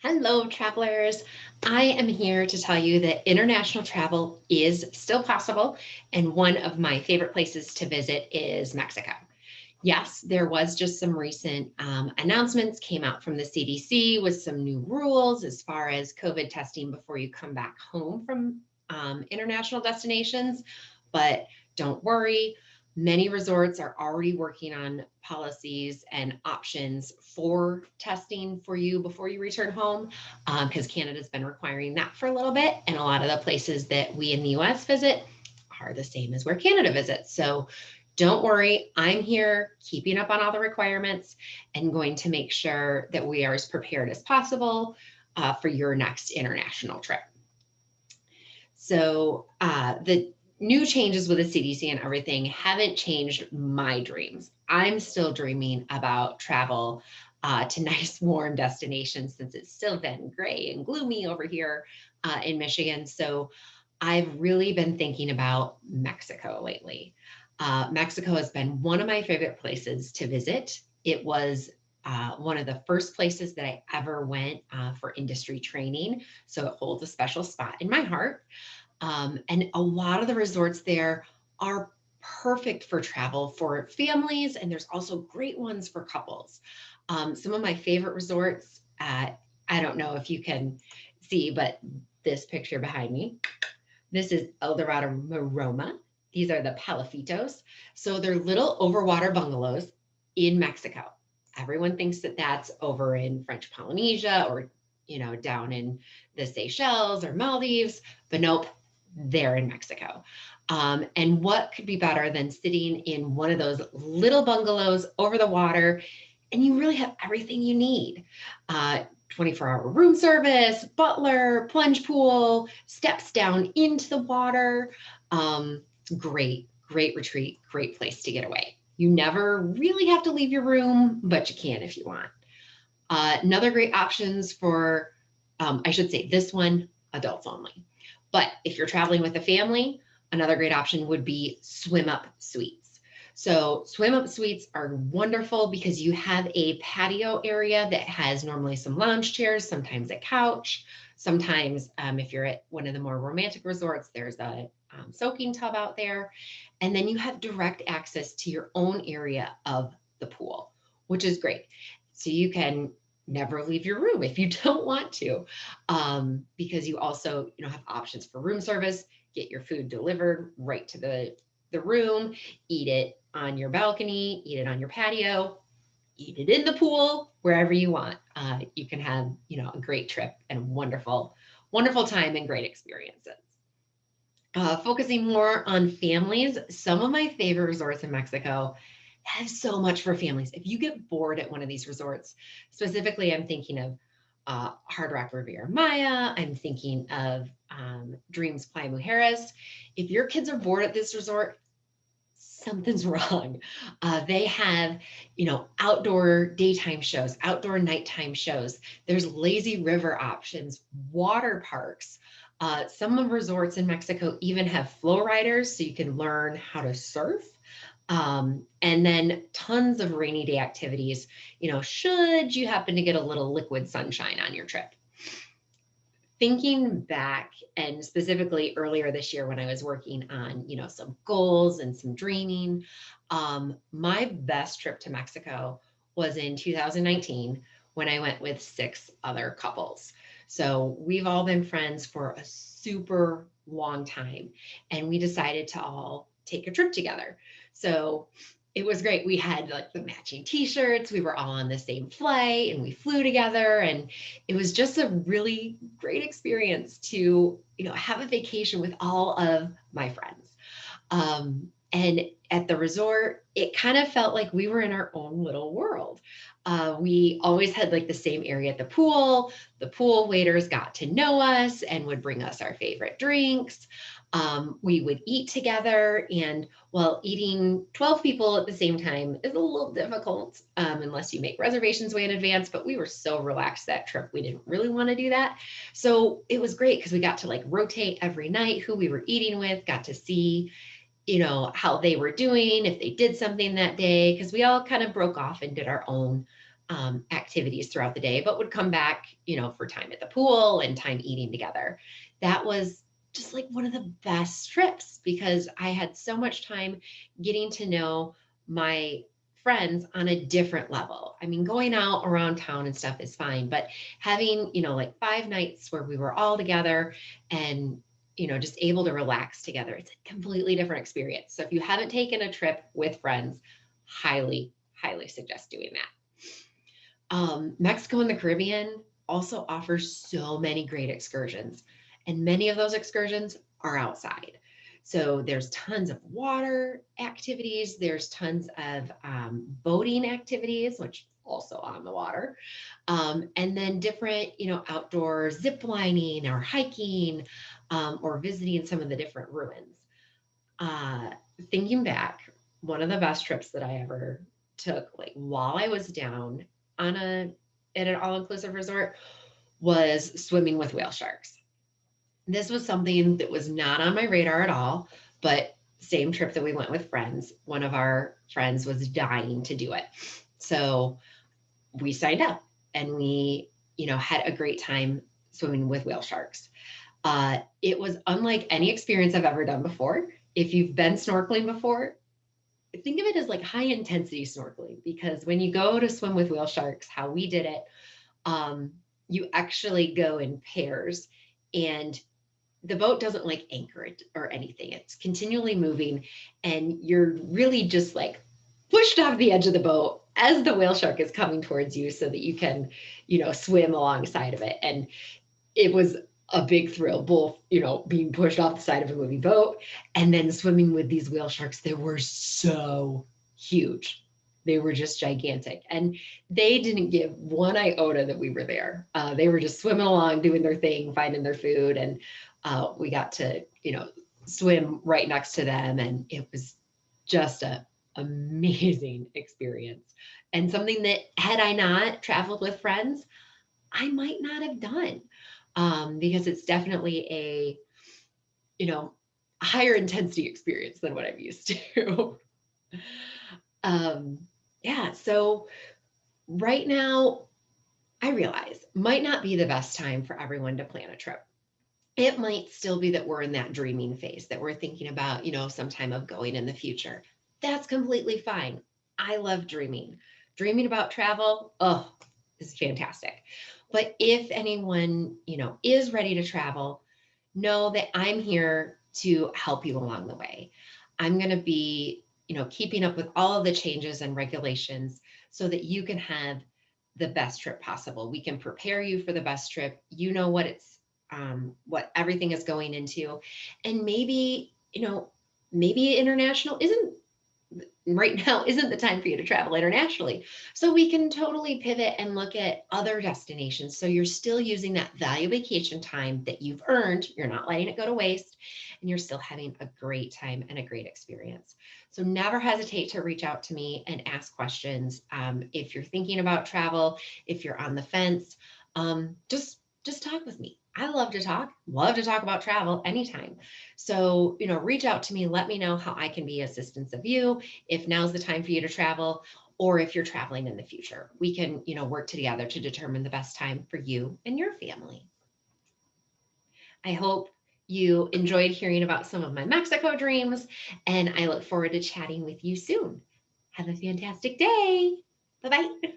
Hello, travelers. I am here to tell you that international travel is still possible, and one of my favorite places to visit is Mexico. Yes, there was just some recent announcements came out from the CDC with some new rules as far as COVID testing before you come back home from international destinations. But don't worry, many resorts are already working on policies and options for testing for you before you return home because Canada's been requiring that for a little bit. And a lot of the places that we in the US visit are the same as where Canada visits. So don't worry, I'm here keeping up on all the requirements and going to make sure that we are as prepared as possible for your next international trip. So the new changes with the CDC and everything haven't changed my dreams. I'm still dreaming about travel to nice warm destinations since it's still been gray and gloomy over here in Michigan. So I've really been thinking about Mexico lately. Mexico has been one of my favorite places to visit. It was one of the first places that I ever went for industry training. So it holds a special spot in my heart. And a lot of the resorts there are perfect for travel for families, and there's also great ones for couples. Some of my favorite resorts, I don't know if you can see, but this picture behind me, this is El Dorado Maroma. These are the Palafitos. So they're little overwater bungalows in Mexico. Everyone thinks that that's over in French Polynesia or, down in the Seychelles or Maldives, but nope, they're in Mexico. And what could be better than sitting in one of those little bungalows over the water, and you really have everything you need. 24-hour room service, butler, plunge pool, steps down into the water. Great retreat, great place to get away. You never really have to leave your room, but you can if you want. Another great options for, I should say this one, adults only. But if you're traveling with a family, another great option would be swim up suites. So swim up suites are wonderful because you have a patio area that has normally some lounge chairs, sometimes a couch. Sometimes if you're at one of the more romantic resorts, there's a soaking tub out there. And then you have direct access to your own area of the pool, which is great. So you can never leave your room if you don't want to, because you also have options for room service, get your food delivered right to the room, eat it on your balcony, eat it on your patio, eat it in the pool, wherever you want. You can have a great trip and wonderful time and great experiences. Focusing more on families, some of my favorite resorts in Mexico have so much for families. If you get bored at one of these resorts, specifically, I'm thinking of Hard Rock Riviera Maya. I'm thinking of Dreams Playa Mujeres. If your kids are bored at this resort, something's wrong. They have, outdoor daytime shows, outdoor nighttime shows. There's lazy river options, water parks. Some of the resorts in Mexico even have flow riders so you can learn how to surf. And then tons of rainy day activities, should you happen to get a little liquid sunshine on your trip. Thinking back, and specifically earlier this year when I was working on, some goals and some dreaming, my best trip to Mexico was in 2019 when I went with 6 other couples. So we've all been friends for a super long time, and we decided to all take a trip together. So it was great. We had like the matching t-shirts. We were all on the same flight and we flew together. And it was just a really great experience to, have a vacation with all of my friends. And at the resort, it kind of felt like we were in our own little world. We always had like the same area at the pool. The pool waiters got to know us and would bring us our favorite drinks. We would eat together, and eating 12 people at the same time is a little difficult unless you make reservations way in advance, but we were so relaxed that trip. We didn't really want to do that. So it was great because we got to like rotate every night who we were eating with, got to see, how they were doing, if they did something that day, because we all kind of broke off and did our own activities throughout the day, but would come back, for time at the pool and time eating together. That was just like one of the best trips because I had so much time getting to know my friends on a different level. I mean, going out around town and stuff is fine, but having, like 5 nights where we were all together and, just able to relax together, it's a completely different experience. So if you haven't taken a trip with friends, highly, highly suggest doing that. Mexico and the Caribbean also offers so many great excursions, and many of those excursions are outside. So there's tons of water activities. There's tons of boating activities, which also on the water. And then different, outdoor zip lining or hiking or visiting some of the different ruins. Uh, Thinking back, one of the best trips that I ever took, like while I was down on at an all-inclusive resort, was swimming with whale sharks. This was something that was not on my radar at all, but same trip that we went with friends, one of our friends was dying to do it. So we signed up and we, had a great time swimming with whale sharks. It was unlike any experience I've ever done before. If you've been snorkeling before, think of it as like high intensity snorkeling, because when you go to swim with whale sharks, how we did it, you actually go in pairs and the boat doesn't like anchor it or anything. It's continually moving and you're really just like pushed off the edge of the boat as the whale shark is coming towards you so that you can, swim alongside of it. And it was a big thrill, both, being pushed off the side of a moving boat and then swimming with these whale sharks that were so huge. They were just gigantic. And they didn't give one iota that we were there. They were just swimming along, doing their thing, finding their food. And we got to, swim right next to them. And it was just a amazing experience and something that had I not traveled with friends, I might not have done, because it's definitely a, higher intensity experience than what I'm used to. um, yeah, so right now, I realize might not be the best time for everyone to plan a trip. It might still be that we're in that dreaming phase, that we're thinking about, some time of going in the future. That's completely fine. I love dreaming. Dreaming about travel, oh, is fantastic. But if anyone, is ready to travel, know that I'm here to help you along the way. I'm going to be, keeping up with all of the changes and regulations so that you can have the best trip possible. We can prepare you for the best trip. What everything is going into. And maybe, maybe international isn't right now isn't the time for you to travel internationally. So we can totally pivot and look at other destinations. So you're still using that value vacation time that you've earned. You're not letting it go to waste and you're still having a great time and a great experience. So never hesitate to reach out to me and ask questions. If you're thinking about travel, if you're on the fence, just talk with me. I love to talk about travel anytime. So, reach out to me, let me know how I can be assistance of you, if now's the time for you to travel, or if you're traveling in the future. We can, work together to determine the best time for you and your family. I hope you enjoyed hearing about some of my Mexico dreams, and I look forward to chatting with you soon. Have a fantastic day. Bye-bye.